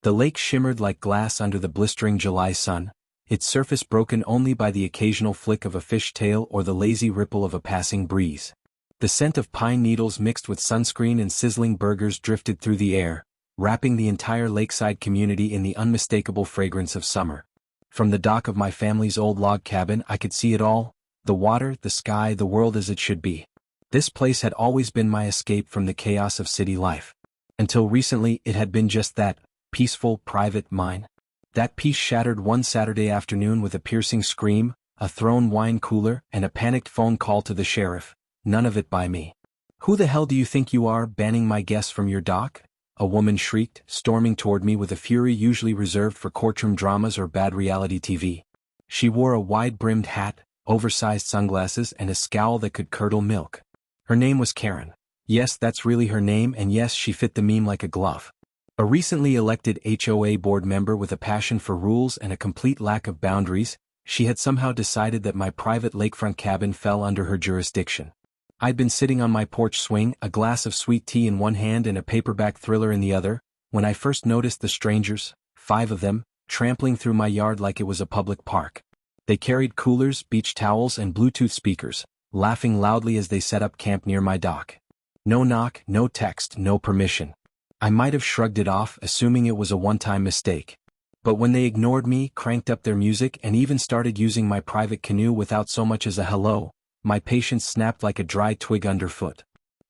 The lake shimmered like glass under the blistering July sun, its surface broken only by the occasional flick of a fish tail or the lazy ripple of a passing breeze. The scent of pine needles mixed with sunscreen and sizzling burgers drifted through the air, wrapping the entire lakeside community in the unmistakable fragrance of summer. From the dock of my family's old log cabin I could see it all: the water, the sky, the world as it should be. This place had always been my escape from the chaos of city life. Until recently it had been just that, peaceful, private mine. That peace shattered one Saturday afternoon with a piercing scream, a thrown wine cooler, and a panicked phone call to the sheriff, none of it by me. "Who the hell do you think you are, banning my guests from your dock?" a woman shrieked, storming toward me with a fury usually reserved for courtroom dramas or bad reality TV. She wore a wide-brimmed hat, oversized sunglasses, and a scowl that could curdle milk. Her name was Karen. Yes, that's really her name, and yes, she fit the meme like a glove. A recently elected HOA board member with a passion for rules and a complete lack of boundaries, she had somehow decided that my private lakefront cabin fell under her jurisdiction. I'd been sitting on my porch swing, a glass of sweet tea in one hand and a paperback thriller in the other, when I first noticed the strangers, 5 of them, trampling through my yard like it was a public park. They carried coolers, beach towels, and Bluetooth speakers, laughing loudly as they set up camp near my dock. No knock, no text, no permission. I might have shrugged it off, assuming it was a one-time mistake. But when they ignored me, cranked up their music, and even started using my private canoe without so much as a hello, my patience snapped like a dry twig underfoot.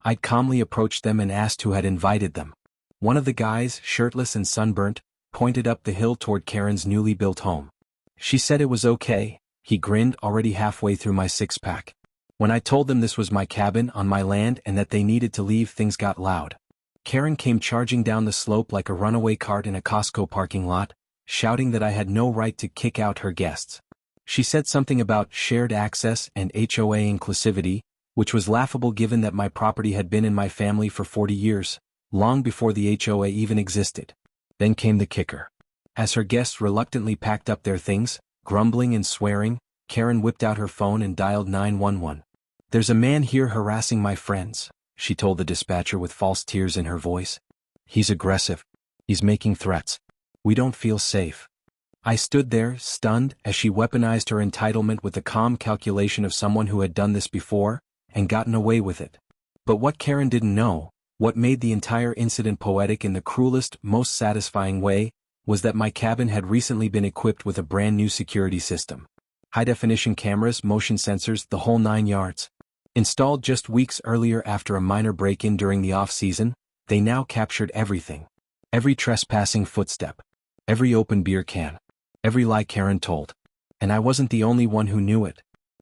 I'd calmly approached them and asked who had invited them. One of the guys, shirtless and sunburnt, pointed up the hill toward Karen's newly built home. She said it was okay. He grinned, already halfway through my six-pack. When I told them this was my cabin on my land and that they needed to leave, things got loud. Karen came charging down the slope like a runaway cart in a Costco parking lot, shouting that I had no right to kick out her guests. She said something about shared access and HOA inclusivity, which was laughable given that my property had been in my family for 40 years, long before the HOA even existed. Then came the kicker. As her guests reluctantly packed up their things, grumbling and swearing, Karen whipped out her phone and dialed 911. "There's a man here harassing my friends," she told the dispatcher with false tears in her voice. "He's aggressive. He's making threats. We don't feel safe." I stood there, stunned, as she weaponized her entitlement with the calm calculation of someone who had done this before, and gotten away with it. But what Karen didn't know, what made the entire incident poetic in the cruelest, most satisfying way, was that my cabin had recently been equipped with a brand new security system. High-definition cameras, motion sensors, the whole 9 yards. Installed just weeks earlier after a minor break-in during the off-season, they now captured everything. Every trespassing footstep. Every open beer can. Every lie Karen told. And I wasn't the only one who knew it.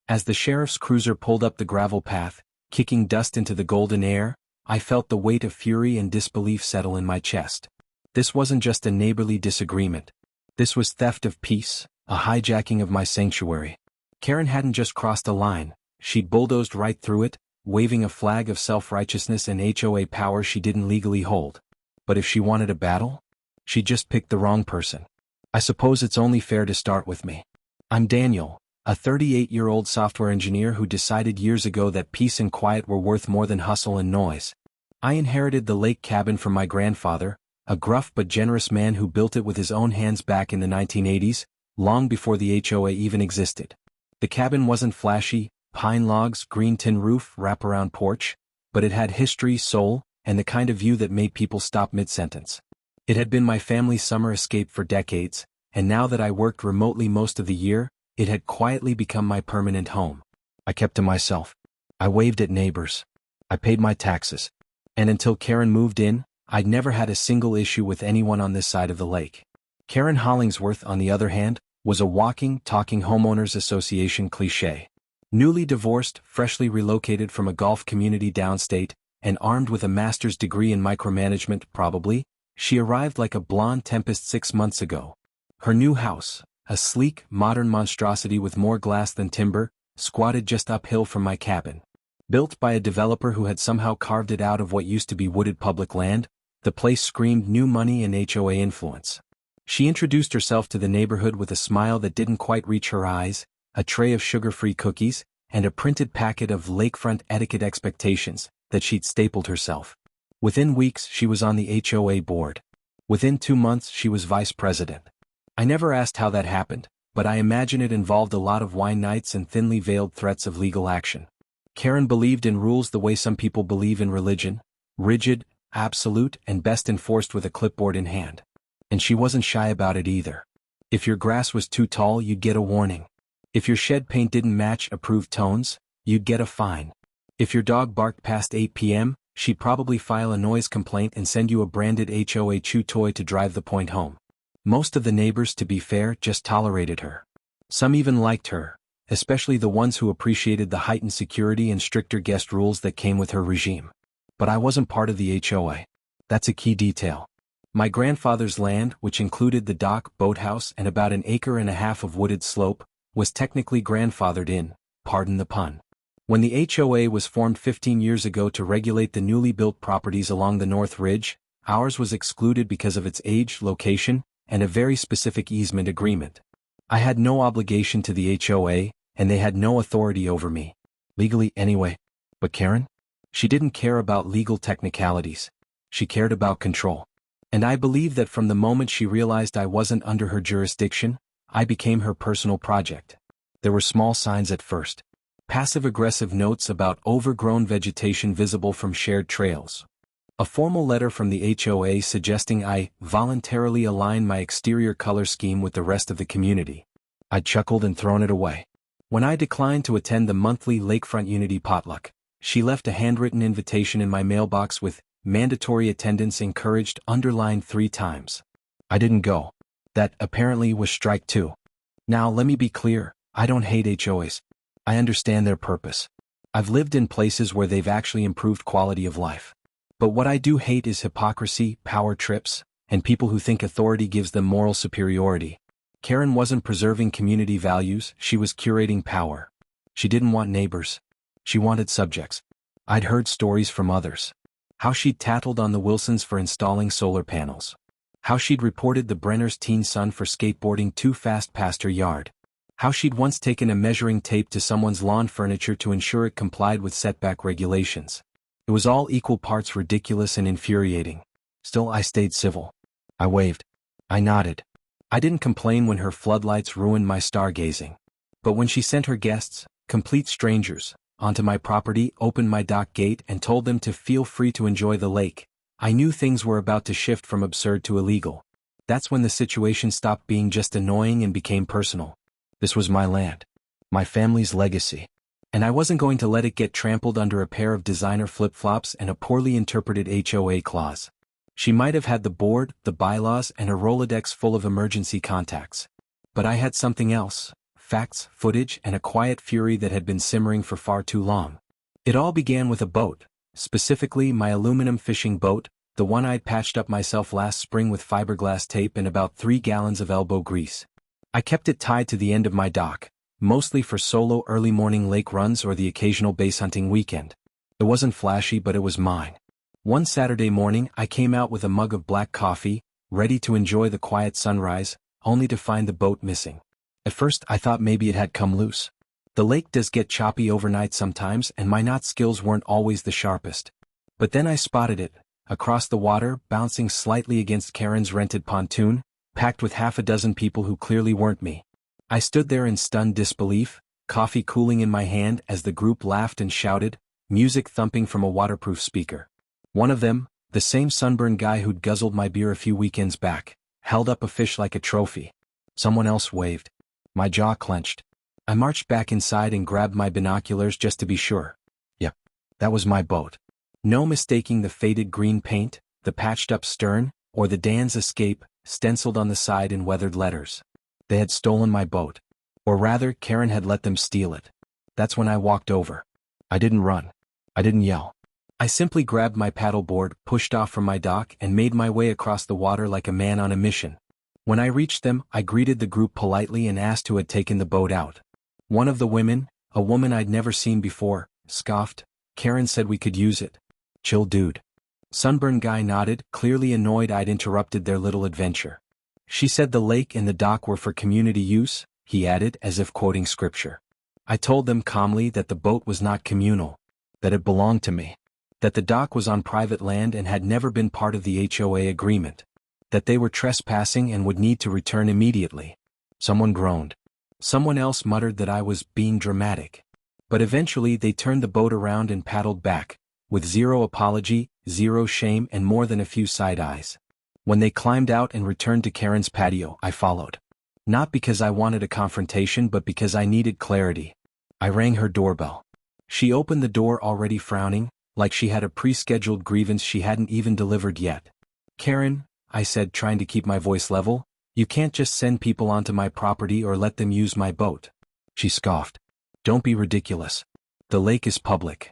As the sheriff's cruiser pulled up the gravel path, kicking dust into the golden air, I felt the weight of fury and disbelief settle in my chest. This wasn't just a neighborly disagreement. This was theft of peace, a hijacking of my sanctuary. Karen hadn't just crossed a line, she'd bulldozed right through it, waving a flag of self-righteousness and HOA power she didn't legally hold. But if she wanted a battle, she just picked the wrong person. I suppose it's only fair to start with me. I'm Daniel, a 38-year-old software engineer who decided years ago that peace and quiet were worth more than hustle and noise. I inherited the lake cabin from my grandfather, a gruff but generous man who built it with his own hands back in the 1980s, long before the HOA even existed. The cabin wasn't flashy, pine logs, green tin roof, wraparound porch, but it had history, soul, and the kind of view that made people stop mid-sentence. It had been my family's summer escape for decades, and now that I worked remotely most of the year, it had quietly become my permanent home. I kept to myself. I waved at neighbors. I paid my taxes. And until Karen moved in, I'd never had a single issue with anyone on this side of the lake. Karen Hollingsworth, on the other hand, was a walking, talking homeowners association cliché. Newly divorced, freshly relocated from a golf community downstate, and armed with a master's degree in micromanagement, probably, she arrived like a blonde tempest 6 months ago. Her new house, a sleek, modern monstrosity with more glass than timber, squatted just uphill from my cabin. Built by a developer who had somehow carved it out of what used to be wooded public land, the place screamed new money and HOA influence. She introduced herself to the neighborhood with a smile that didn't quite reach her eyes, a tray of sugar-free cookies, and a printed packet of lakefront etiquette expectations that she'd stapled herself. Within weeks she was on the HOA board. Within 2 months she was vice president. I never asked how that happened, but I imagine it involved a lot of wine nights and thinly veiled threats of legal action. Karen believed in rules the way some people believe in religion, rigid, absolute, and best enforced with a clipboard in hand. And she wasn't shy about it either. If your grass was too tall, you'd get a warning. If your shed paint didn't match approved tones, you'd get a fine. If your dog barked past 8 p.m., she'd probably file a noise complaint and send you a branded HOA chew toy to drive the point home. Most of the neighbors, to be fair, just tolerated her. Some even liked her, especially the ones who appreciated the heightened security and stricter guest rules that came with her regime. But I wasn't part of the HOA. That's a key detail. My grandfather's land, which included the dock, boathouse, and about 1.5 acres of wooded slope, was technically grandfathered in, pardon the pun. When the HOA was formed 15 years ago to regulate the newly built properties along the North Ridge, ours was excluded because of its age, location, and a very specific easement agreement. I had no obligation to the HOA, and they had no authority over me. Legally, anyway. But Karen? She didn't care about legal technicalities. She cared about control. And I believe that from the moment she realized I wasn't under her jurisdiction, I became her personal project. There were small signs at first. Passive-aggressive notes about overgrown vegetation visible from shared trails. A formal letter from the HOA suggesting I voluntarily align my exterior color scheme with the rest of the community. I'd chuckled and thrown it away. When I declined to attend the monthly Lakefront Unity potluck, she left a handwritten invitation in my mailbox with mandatory attendance encouraged underlined 3 times. I didn't go. That, apparently, was strike 2. Now let me be clear, I don't hate HOAs. I understand their purpose. I've lived in places where they've actually improved quality of life. But what I do hate is hypocrisy, power trips, and people who think authority gives them moral superiority. Karen wasn't preserving community values, she was curating power. She didn't want neighbors. She wanted subjects. I'd heard stories from others. How she'd tattled on the Wilsons for installing solar panels. How she'd reported the Brenner's teen son for skateboarding too fast past her yard. How she'd once taken a measuring tape to someone's lawn furniture to ensure it complied with setback regulations. It was all equal parts ridiculous and infuriating. Still, I stayed civil. I waved. I nodded. I didn't complain when her floodlights ruined my stargazing. But when she sent her guests, complete strangers, onto my property, opened my dock gate and told them to feel free to enjoy the lake, I knew things were about to shift from absurd to illegal. That's when the situation stopped being just annoying and became personal. This was my land. My family's legacy. And I wasn't going to let it get trampled under a pair of designer flip-flops and a poorly interpreted HOA clause. She might have had the board, the bylaws, and a Rolodex full of emergency contacts. But I had something else. Facts, footage, and a quiet fury that had been simmering for far too long. It all began with a boat, specifically my aluminum fishing boat, the one I'd patched up myself last spring with fiberglass tape and about 3 gallons of elbow grease. I kept it tied to the end of my dock, mostly for solo early morning lake runs or the occasional base hunting weekend. It wasn't flashy, but it was mine. One Saturday morning I came out with a mug of black coffee, ready to enjoy the quiet sunrise, only to find the boat missing. At first I thought maybe it had come loose. The lake does get choppy overnight sometimes and my knot skills weren't always the sharpest. But then I spotted it, across the water, bouncing slightly against Karen's rented pontoon, packed with 6 people who clearly weren't me. I stood there in stunned disbelief, coffee cooling in my hand as the group laughed and shouted, music thumping from a waterproof speaker. One of them, the same sunburned guy who'd guzzled my beer a few weekends back, held up a fish like a trophy. Someone else waved. My jaw clenched. I marched back inside and grabbed my binoculars just to be sure. Yep, that was my boat. No mistaking the faded green paint, the patched-up stern, or the Dan's Escape, stenciled on the side in weathered letters. They had stolen my boat. Or rather, Karen had let them steal it. That's when I walked over. I didn't run. I didn't yell. I simply grabbed my paddleboard, pushed off from my dock, and made my way across the water like a man on a mission. When I reached them, I greeted the group politely and asked who had taken the boat out. One of the women, a woman I'd never seen before, scoffed. Karen said we could use it. Chill dude. Sunburned guy nodded, clearly annoyed I'd interrupted their little adventure. She said the lake and the dock were for community use, he added as if quoting scripture. I told them calmly that the boat was not communal, that it belonged to me, that the dock was on private land and had never been part of the HOA agreement. that they were trespassing and would need to return immediately. Someone groaned. Someone else muttered that I was being dramatic. But eventually they turned the boat around and paddled back, with zero apology, zero shame, and more than a few side eyes. When they climbed out and returned to Karen's patio, I followed. Not because I wanted a confrontation but because I needed clarity. I rang her doorbell. She opened the door already frowning, like she had a pre-scheduled grievance she hadn't even delivered yet. "Karen," I said, trying to keep my voice level, "you can't just send people onto my property or let them use my boat." She scoffed. "Don't be ridiculous. The lake is public."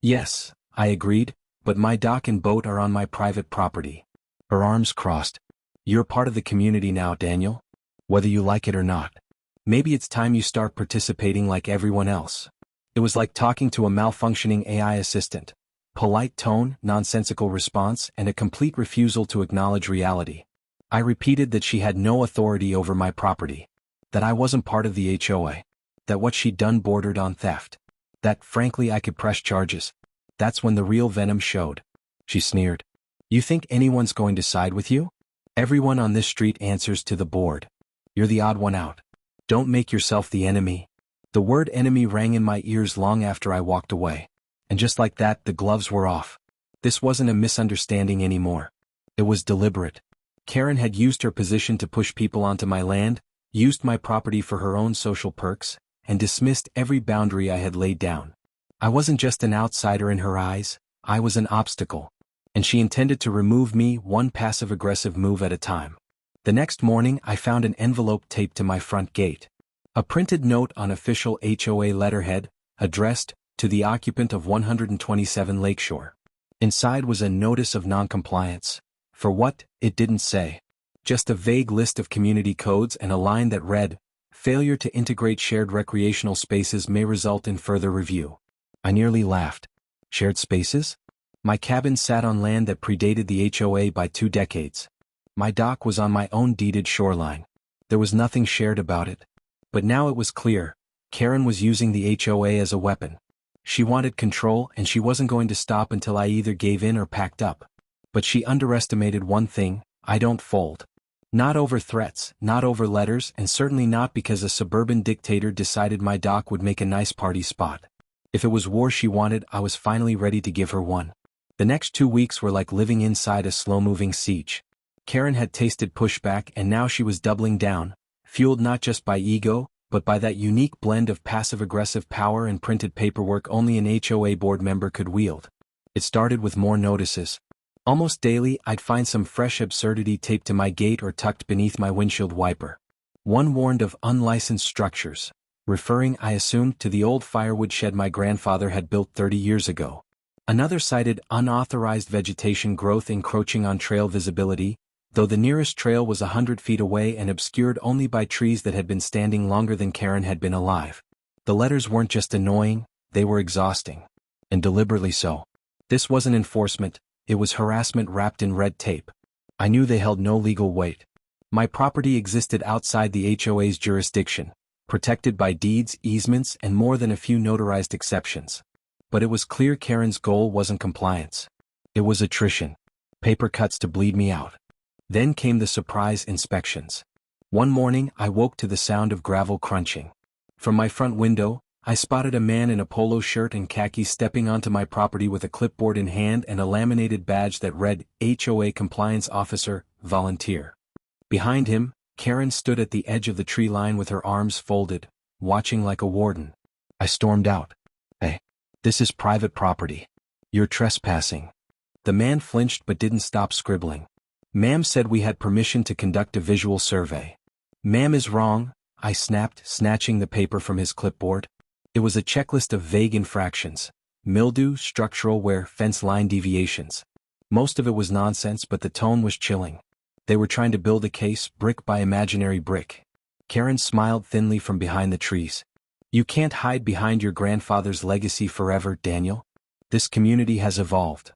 "Yes," I agreed, "but my dock and boat are on my private property." Her arms crossed. "You're part of the community now, Daniel. Whether you like it or not. Maybe it's time you start participating like everyone else." It was like talking to a malfunctioning AI assistant. Polite tone, nonsensical response, and a complete refusal to acknowledge reality. I repeated that she had no authority over my property. That I wasn't part of the HOA. That what she'd done bordered on theft. That, frankly, I could press charges. That's when the real venom showed. She sneered. "You think anyone's going to side with you? Everyone on this street answers to the board. You're the odd one out. Don't make yourself the enemy." The word enemy rang in my ears long after I walked away. And just like that, the gloves were off. This wasn't a misunderstanding anymore. It was deliberate. Karen had used her position to push people onto my land, used my property for her own social perks, and dismissed every boundary I had laid down. I wasn't just an outsider in her eyes, I was an obstacle. And she intended to remove me one passive-aggressive move at a time. The next morning I found an envelope taped to my front gate. A printed note on official HOA letterhead, addressed, "To the occupant of 127 Lakeshore." Inside was a notice of noncompliance. For what, it didn't say. Just a vague list of community codes and a line that read, "Failure to integrate shared recreational spaces may result in further review." I nearly laughed. Shared spaces? My cabin sat on land that predated the HOA by 2 decades. My dock was on my own deeded shoreline. There was nothing shared about it. But now it was clear, Karen was using the HOA as a weapon. She wanted control and she wasn't going to stop until I either gave in or packed up. But she underestimated one thing: I don't fold. Not over threats, not over letters, and certainly not because a suburban dictator decided my dock would make a nice party spot. If it was war she wanted, I was finally ready to give her one. The next 2 weeks were like living inside a slow-moving siege. Karen had tasted pushback and now she was doubling down, fueled not just by ego, but by that unique blend of passive-aggressive power and printed paperwork only an HOA board member could wield. It started with more notices. Almost daily I'd find some fresh absurdity taped to my gate or tucked beneath my windshield wiper. One warned of unlicensed structures, referring, I assumed, to the old firewood shed my grandfather had built 30 years ago. Another cited unauthorized vegetation growth encroaching on trail visibility, though the nearest trail was 100 feet away and obscured only by trees that had been standing longer than Karen had been alive. The letters weren't just annoying, they were exhausting. And deliberately so. This wasn't enforcement, it was harassment wrapped in red tape. I knew they held no legal weight. My property existed outside the HOA's jurisdiction, protected by deeds, easements, and more than a few notarized exceptions. But it was clear Karen's goal wasn't compliance. It was attrition. Paper cuts to bleed me out. Then came the surprise inspections. One morning I woke to the sound of gravel crunching. From my front window, I spotted a man in a polo shirt and khakis stepping onto my property with a clipboard in hand and a laminated badge that read, HOA Compliance Officer, Volunteer. Behind him, Karen stood at the edge of the tree line with her arms folded, watching like a warden. I stormed out. "Hey, this is private property. You're trespassing." The man flinched but didn't stop scribbling. "Ma'am said we had permission to conduct a visual survey." "Ma'am is wrong," I snapped, snatching the paper from his clipboard. It was a checklist of vague infractions: mildew, structural wear, fence line deviations. Most of it was nonsense, but the tone was chilling. They were trying to build a case, brick by imaginary brick. Karen smiled thinly from behind the trees. "You can't hide behind your grandfather's legacy forever, Daniel. This community has evolved."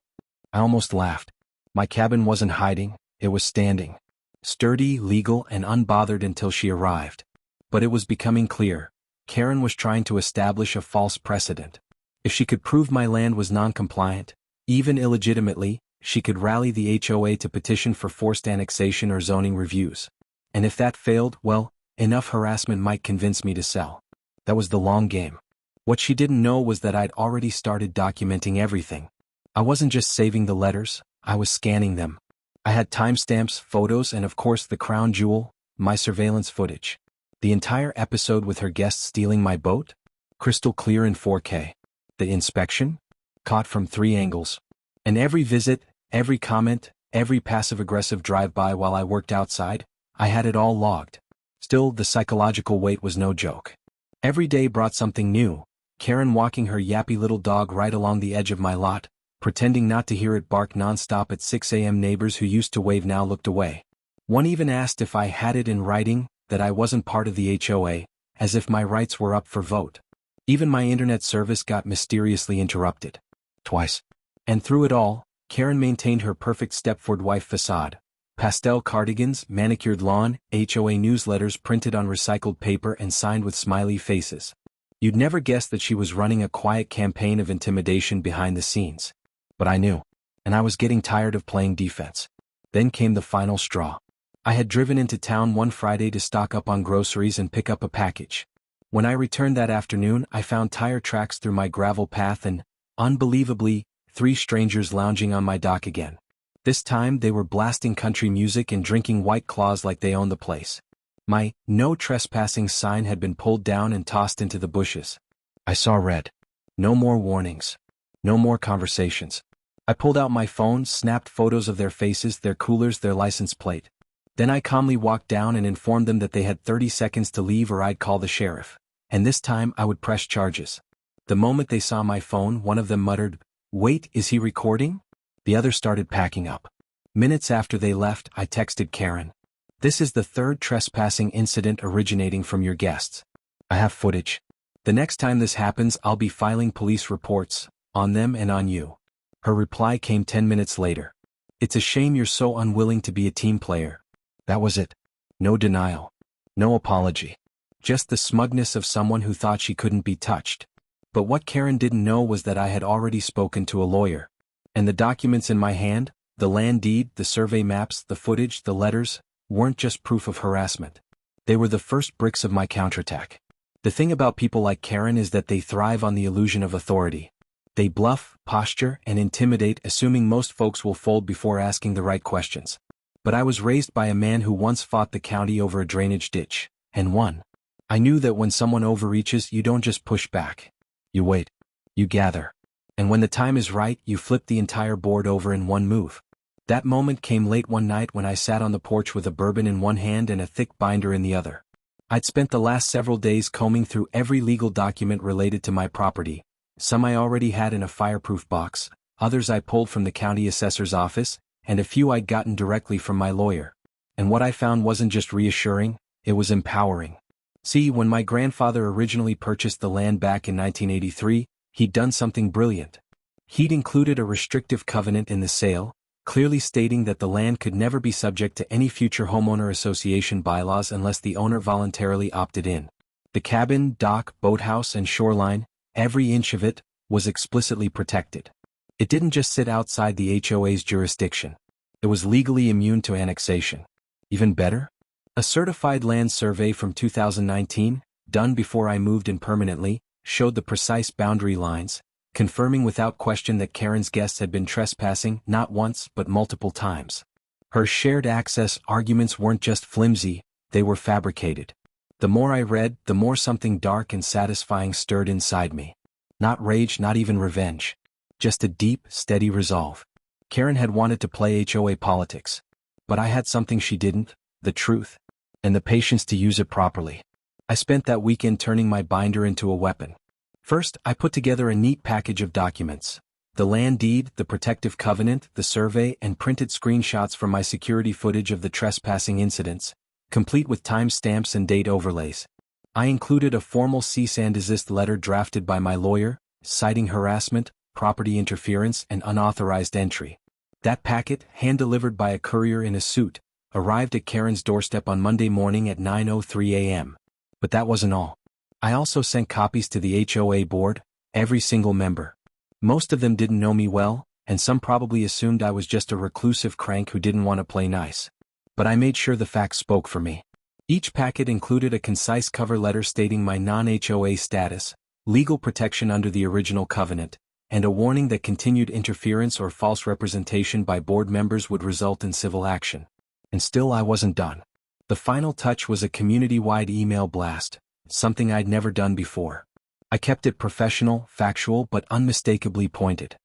I almost laughed. My cabin wasn't hiding, it was standing. Sturdy, legal, and unbothered until she arrived. But it was becoming clear. Karen was trying to establish a false precedent. If she could prove my land was non-compliant, even illegitimately, she could rally the HOA to petition for forced annexation or zoning reviews. And if that failed, well, enough harassment might convince me to sell. That was the long game. What she didn't know was that I'd already started documenting everything. I wasn't just saving the letters, I was scanning them. I had timestamps, photos, and of course the crown jewel, my surveillance footage. The entire episode with her guests stealing my boat? Crystal clear in 4K. The inspection? Caught from 3 angles. And every visit, every comment, every passive-aggressive drive-by while I worked outside, I had it all logged. Still, the psychological weight was no joke. Every day brought something new. Karen walking her yappy little dog right along the edge of my lot, pretending not to hear it bark nonstop at 6 a.m. Neighbors who used to wave now looked away. One even asked if I had it in writing, that I wasn't part of the HOA, as if my rights were up for vote. Even my internet service got mysteriously interrupted. Twice. And through it all, Karen maintained her perfect Stepford wife facade. Pastel cardigans, manicured lawn, HOA newsletters printed on recycled paper and signed with smiley faces. You'd never guess that she was running a quiet campaign of intimidation behind the scenes. But I knew. And I was getting tired of playing defense. Then came the final straw. I had driven into town one Friday to stock up on groceries and pick up a package. When I returned that afternoon, I found tire tracks through my gravel path and, unbelievably, 3 strangers lounging on my dock again. This time they were blasting country music and drinking White Claws like they owned the place. My "No Trespassing" sign had been pulled down and tossed into the bushes. I saw red. No more warnings. No more conversations. I pulled out my phone, snapped photos of their faces, their coolers, their license plate. Then I calmly walked down and informed them that they had 30 seconds to leave or I'd call the sheriff. And this time I would press charges. The moment they saw my phone, one of them muttered, "Wait, is he recording?" The other started packing up. Minutes after they left, I texted Karen. "This is the 3rd trespassing incident originating from your guests. I have footage. The next time this happens, I'll be filing police reports, on them and on you." Her reply came 10 minutes later. "It's a shame you're so unwilling to be a team player." That was it. No denial. No apology. Just the smugness of someone who thought she couldn't be touched. But what Karen didn't know was that I had already spoken to a lawyer. And the documents in my hand, the land deed, the survey maps, the footage, the letters, weren't just proof of harassment. They were the first bricks of my counterattack. The thing about people like Karen is that they thrive on the illusion of authority. They bluff, posture, and intimidate, assuming most folks will fold before asking the right questions. But I was raised by a man who once fought the county over a drainage ditch, and won. I knew that when someone overreaches, you don't just push back. You wait. You gather. And when the time is right, you flip the entire board over in one move. That moment came late one night when I sat on the porch with a bourbon in one hand and a thick binder in the other. I'd spent the last several days combing through every legal document related to my property. Some I already had in a fireproof box, others I pulled from the county assessor's office, and a few I'd gotten directly from my lawyer. And what I found wasn't just reassuring, it was empowering. See, when my grandfather originally purchased the land back in 1983, he'd done something brilliant. He'd included a restrictive covenant in the sale, clearly stating that the land could never be subject to any future homeowner association bylaws unless the owner voluntarily opted in. The cabin, dock, boathouse, and shoreline, every inch of it, was explicitly protected. It didn't just sit outside the HOA's jurisdiction. It was legally immune to annexation. Even better? A certified land survey from 2019, done before I moved in permanently, showed the precise boundary lines, confirming without question that Karen's guests had been trespassing not once but multiple times. Her shared access arguments weren't just flimsy, they were fabricated. The more I read, the more something dark and satisfying stirred inside me. Not rage, not even revenge. Just a deep, steady resolve. Karen had wanted to play HOA politics. But I had something she didn't, the truth. And the patience to use it properly. I spent that weekend turning my binder into a weapon. First, I put together a neat package of documents. The land deed, the protective covenant, the survey, and printed screenshots from my security footage of the trespassing incidents, complete with timestamps and date overlays. I included a formal cease and desist letter drafted by my lawyer, citing harassment, property interference, and unauthorized entry. That packet, hand-delivered by a courier in a suit, arrived at Karen's doorstep on Monday morning at 9:03 a.m. But that wasn't all. I also sent copies to the HOA board, every single member. Most of them didn't know me well, and some probably assumed I was just a reclusive crank who didn't want to play nice. But I made sure the facts spoke for me. Each packet included a concise cover letter stating my non-HOA status, legal protection under the original covenant, and a warning that continued interference or false representation by board members would result in civil action. And still I wasn't done. The final touch was a community-wide email blast, something I'd never done before. I kept it professional, factual, but unmistakably pointed.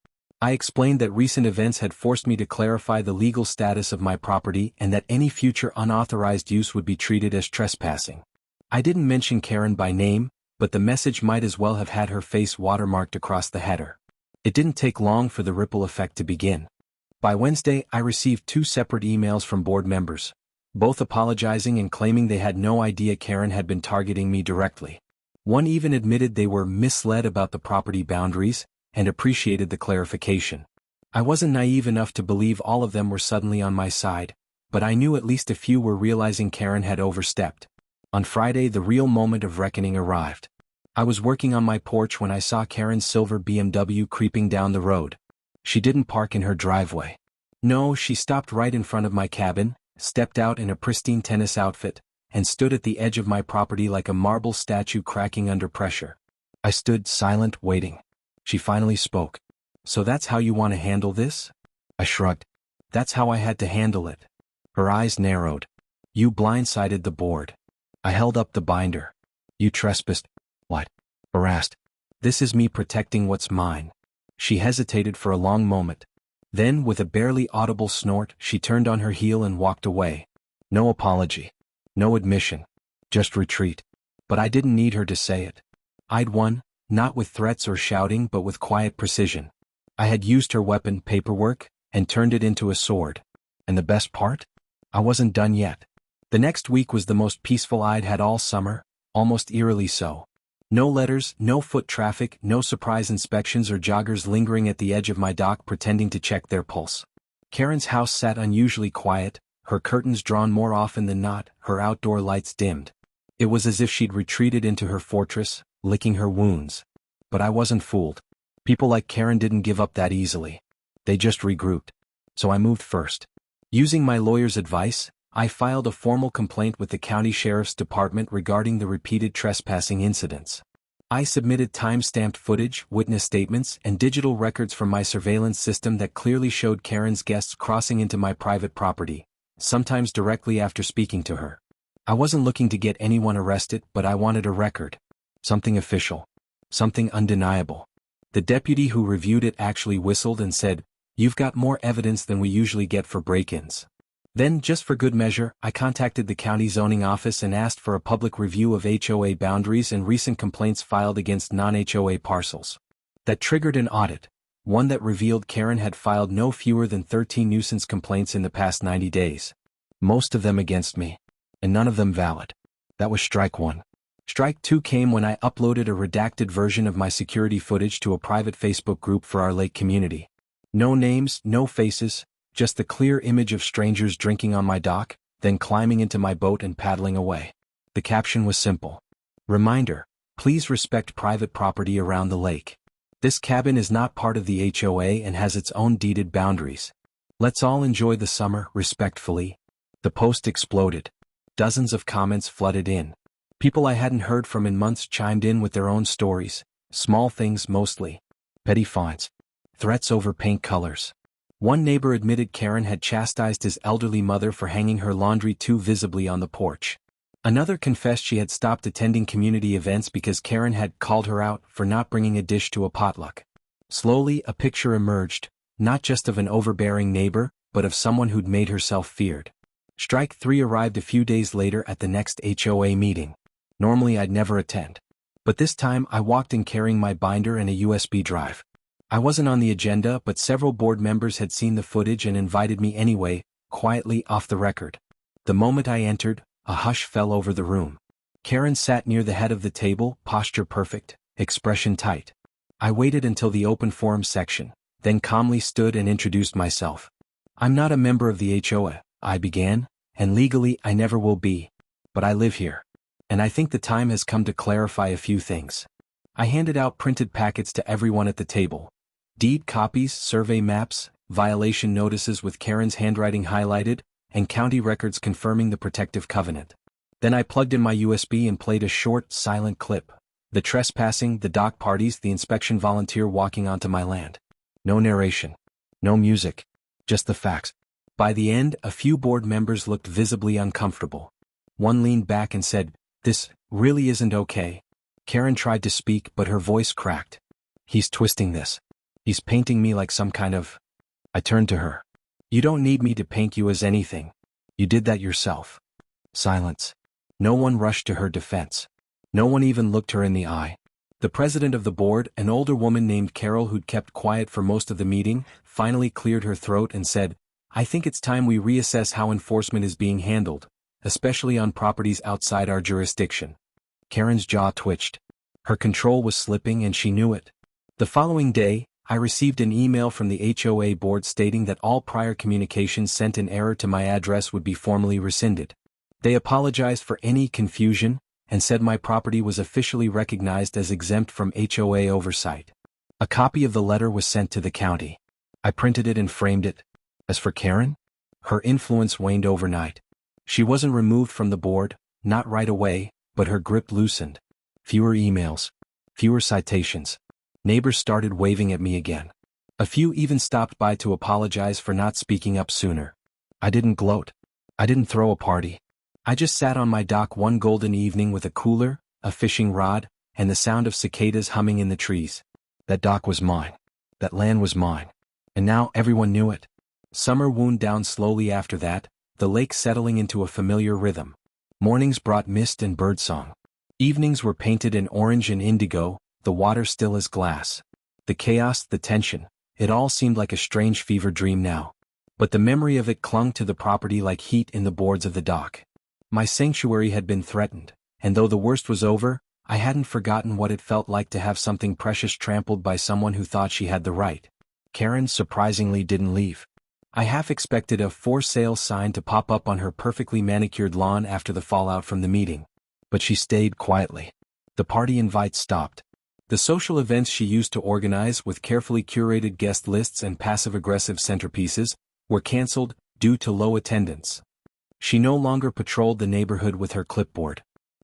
I explained that recent events had forced me to clarify the legal status of my property and that any future unauthorized use would be treated as trespassing. I didn't mention Karen by name, but the message might as well have had her face watermarked across the header. It didn't take long for the ripple effect to begin. By Wednesday, I received 2 separate emails from board members, both apologizing and claiming they had no idea Karen had been targeting me directly. One even admitted they were misled about the property boundaries, and appreciated the clarification. I wasn't naive enough to believe all of them were suddenly on my side, but I knew at least a few were realizing Karen had overstepped. On Friday, the real moment of reckoning arrived. I was working on my porch when I saw Karen's silver BMW creeping down the road. She didn't park in her driveway. No, she stopped right in front of my cabin, stepped out in a pristine tennis outfit, and stood at the edge of my property like a marble statue cracking under pressure. I stood silent, waiting. She finally spoke. "So that's how you want to handle this?" I shrugged. "That's how I had to handle it." Her eyes narrowed. "You blindsided the board." I held up the binder. "You trespassed." "What?" Harassed. "This is me protecting what's mine." She hesitated for a long moment. Then, with a barely audible snort, she turned on her heel and walked away. No apology. No admission. Just retreat. But I didn't need her to say it. I'd won. Not with threats or shouting but with quiet precision. I had used her weapon, paperwork, and turned it into a sword. And the best part? I wasn't done yet. The next week was the most peaceful I'd had all summer, almost eerily so. No letters, no foot traffic, no surprise inspections or joggers lingering at the edge of my dock pretending to check their pulse. Karen's house sat unusually quiet, her curtains drawn more often than not, her outdoor lights dimmed. It was as if she'd retreated into her fortress, licking her wounds. But I wasn't fooled. People like Karen didn't give up that easily. They just regrouped. So I moved first. Using my lawyer's advice, I filed a formal complaint with the county sheriff's department regarding the repeated trespassing incidents. I submitted time-stamped footage, witness statements, and digital records from my surveillance system that clearly showed Karen's guests crossing into my private property, sometimes directly after speaking to her. I wasn't looking to get anyone arrested, but I wanted a record. Something official. Something undeniable. The deputy who reviewed it actually whistled and said, "You've got more evidence than we usually get for break-ins." Then, just for good measure, I contacted the county zoning office and asked for a public review of HOA boundaries and recent complaints filed against non-HOA parcels. That triggered an audit, one that revealed Karen had filed no fewer than 13 nuisance complaints in the past 90 days. Most of them against me, and none of them valid. That was strike one. Strike two came when I uploaded a redacted version of my security footage to a private Facebook group for our lake community. No names, no faces, just the clear image of strangers drinking on my dock, then climbing into my boat and paddling away. The caption was simple. Reminder, please respect private property around the lake. This cabin is not part of the HOA and has its own deeded boundaries. Let's all enjoy the summer, respectfully. The post exploded. Dozens of comments flooded in. People I hadn't heard from in months chimed in with their own stories, small things mostly. Petty fines. Threats over paint colors. One neighbor admitted Karen had chastised his elderly mother for hanging her laundry too visibly on the porch. Another confessed she had stopped attending community events because Karen had called her out for not bringing a dish to a potluck. Slowly, a picture emerged, not just of an overbearing neighbor, but of someone who'd made herself feared. Strike three arrived a few days later at the next HOA meeting. Normally I'd never attend. But this time I walked in carrying my binder and a USB drive. I wasn't on the agenda, but several board members had seen the footage and invited me anyway, quietly off the record. The moment I entered, a hush fell over the room. Karen sat near the head of the table, posture perfect, expression tight. I waited until the open forum section, then calmly stood and introduced myself. "I'm not a member of the HOA, I began, "and legally I never will be. But I live here. And I think the time has come to clarify a few things." I handed out printed packets to everyone at the table, Deed copies, survey maps, violation notices with Karen's handwriting highlighted, and county records confirming the protective covenant. Then I plugged in my USB and played a short, silent clip. The trespassing, the dock parties, the inspection volunteer walking onto my land. No narration. No music. Just the facts. By the end, a few board members looked visibly uncomfortable. One leaned back and said, "This really isn't okay." Karen tried to speak, but her voice cracked. "He's twisting this. He's painting me like some kind of..." I turned to her. "You don't need me to paint you as anything. You did that yourself." Silence. No one rushed to her defense. No one even looked her in the eye. The president of the board, an older woman named Carol who'd kept quiet for most of the meeting, finally cleared her throat and said, "I think it's time we reassess how enforcement is being handled, especially on properties outside our jurisdiction." Karen's jaw twitched. Her control was slipping and she knew it. The following day, I received an email from the HOA board stating that all prior communications sent in error to my address would be formally rescinded. They apologized for any confusion and said my property was officially recognized as exempt from HOA oversight. A copy of the letter was sent to the county. I printed it and framed it. As for Karen, her influence waned overnight. She wasn't removed from the board, not right away, but her grip loosened. Fewer emails. Fewer citations. Neighbors started waving at me again. A few even stopped by to apologize for not speaking up sooner. I didn't gloat. I didn't throw a party. I just sat on my dock one golden evening with a cooler, a fishing rod, and the sound of cicadas humming in the trees. That dock was mine. That land was mine. And now everyone knew it. Summer wound down slowly after that, the lake settling into a familiar rhythm. Mornings brought mist and birdsong. Evenings were painted in orange and indigo, the water still as glass. The chaos, the tension, it all seemed like a strange fever dream now. But the memory of it clung to the property like heat in the boards of the dock. My sanctuary had been threatened, and though the worst was over, I hadn't forgotten what it felt like to have something precious trampled by someone who thought she had the right. Karen surprisingly didn't leave. I half expected a for sale sign to pop up on her perfectly manicured lawn after the fallout from the meeting. But she stayed quietly. The party invites stopped. The social events she used to organize with carefully curated guest lists and passive-aggressive centerpieces were canceled due to low attendance. She no longer patrolled the neighborhood with her clipboard.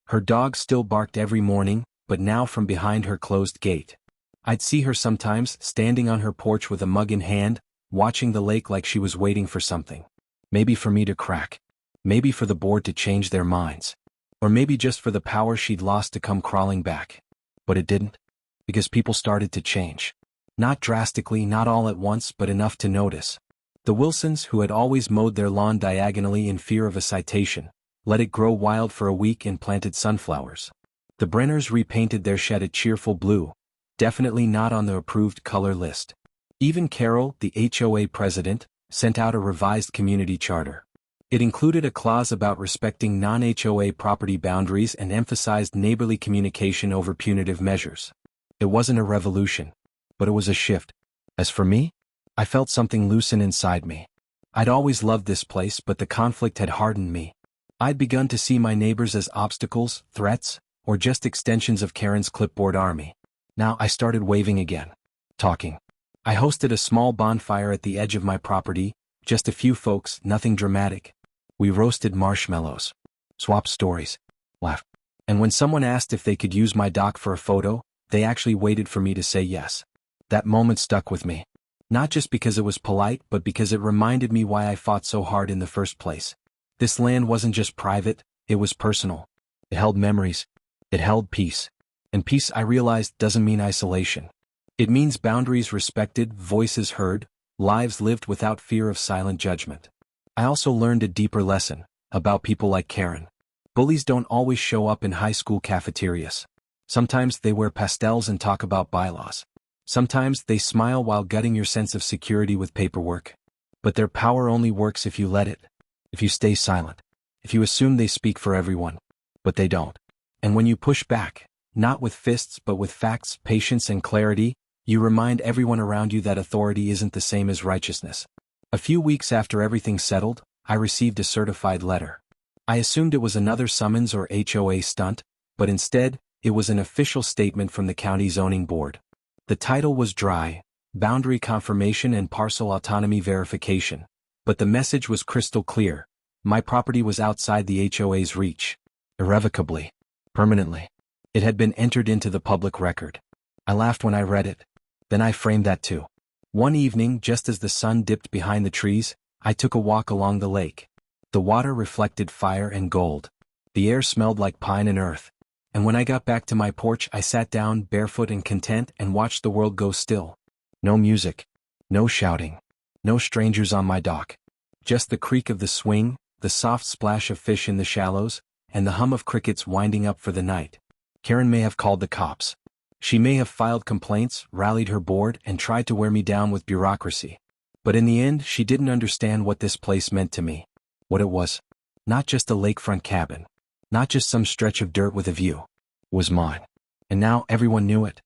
Her dog still barked every morning, but now from behind her closed gate. I'd see her sometimes standing on her porch with a mug in hand, watching the lake like she was waiting for something. Maybe for me to crack. Maybe for the board to change their minds. Or maybe just for the power she'd lost to come crawling back. But it didn't. Because people started to change. Not drastically, not all at once, but enough to notice. The Wilsons, who had always mowed their lawn diagonally in fear of a citation, let it grow wild for a week and planted sunflowers. The Brenners repainted their shed a cheerful blue, definitely not on the approved color list. Even Carol, the HOA president, sent out a revised community charter. It included a clause about respecting non-HOA property boundaries and emphasized neighborly communication over punitive measures. It wasn't a revolution, but it was a shift. As for me, I felt something loosen inside me. I'd always loved this place, but the conflict had hardened me. I'd begun to see my neighbors as obstacles, threats, or just extensions of Karen's clipboard army. Now I started waving again. Talking. I hosted a small bonfire at the edge of my property, just a few folks, nothing dramatic. We roasted marshmallows. Swapped stories. Laughed. And when someone asked if they could use my dock for a photo, they actually waited for me to say yes. That moment stuck with me. Not just because it was polite, but because it reminded me why I fought so hard in the first place. This land wasn't just private, it was personal. It held memories. It held peace. And peace, I realized, doesn't mean isolation. It means boundaries respected, voices heard, lives lived without fear of silent judgment. I also learned a deeper lesson about people like Karen. Bullies don't always show up in high school cafeterias. Sometimes they wear pastels and talk about bylaws. Sometimes they smile while gutting your sense of security with paperwork. But their power only works if you let it. If you stay silent. If you assume they speak for everyone. But they don't. And when you push back, not with fists but with facts, patience and clarity, you remind everyone around you that authority isn't the same as righteousness. A few weeks after everything settled, I received a certified letter. I assumed it was another summons or HOA stunt, but instead, it was an official statement from the county zoning board. The title was dry, boundary confirmation and parcel autonomy verification. But the message was crystal clear. My property was outside the HOA's reach. Irrevocably. Permanently. It had been entered into the public record. I laughed when I read it. Then I framed that too. One evening, just as the sun dipped behind the trees, I took a walk along the lake. The water reflected fire and gold. The air smelled like pine and earth. And when I got back to my porch, I sat down, barefoot and content, and watched the world go still. No music. No shouting. No strangers on my dock. Just the creak of the swing, the soft splash of fish in the shallows, and the hum of crickets winding up for the night. Karen may have called the cops. She may have filed complaints, rallied her board, and tried to wear me down with bureaucracy. But in the end, she didn't understand what this place meant to me. What it was. Not just a lakefront cabin. Not just some stretch of dirt with a view. Was mine. And now everyone knew it.